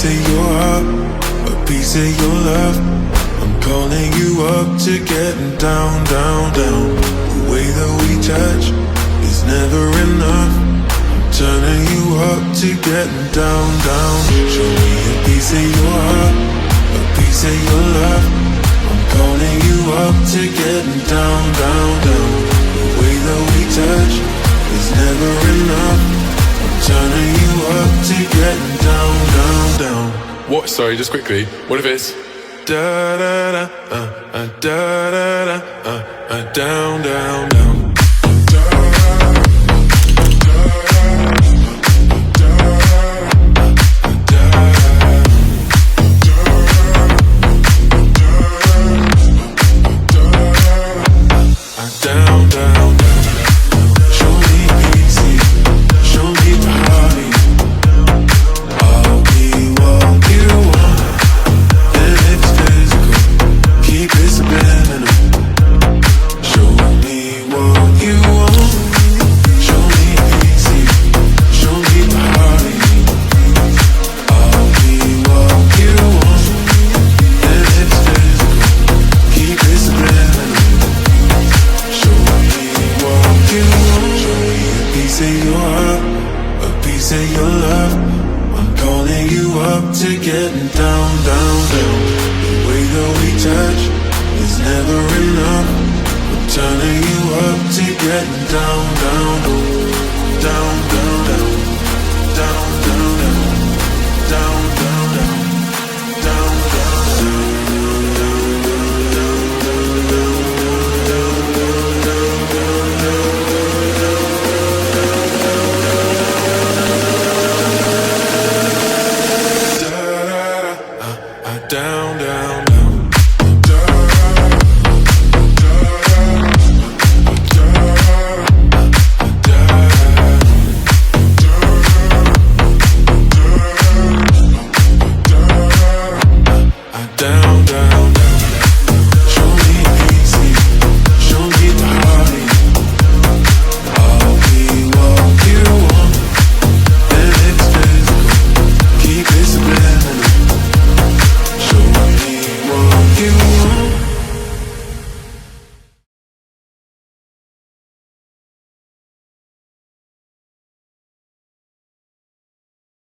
piece of your heart, a piece of your love. I'm calling you up to getting down, down, down. The way that we touch is never enough. I'm turning you up to getting down, down. Show me a piece of your heart, a piece of your love. I'm calling you up to getting down, down, down. The way that we touch is never enough. I'm turning you up to getting down, down, down. What? Sorry, just quickly. What if it's Da da da, da da da, down, down, down. Down, down, down. Show me easy, show me body. I'll be what you want, and it's physical. Keep it subliminal. Show me what you want. Show me easy, show me body. I'll be what you want, and it's physical. Keep it subliminal. Show me what you want. Show me a piece of your heart, a piece of your love. I'm calling you up to getting down, down, down. The way that we touch is never enough. I'm turning you up to getting down, down, down, down, down, down, down.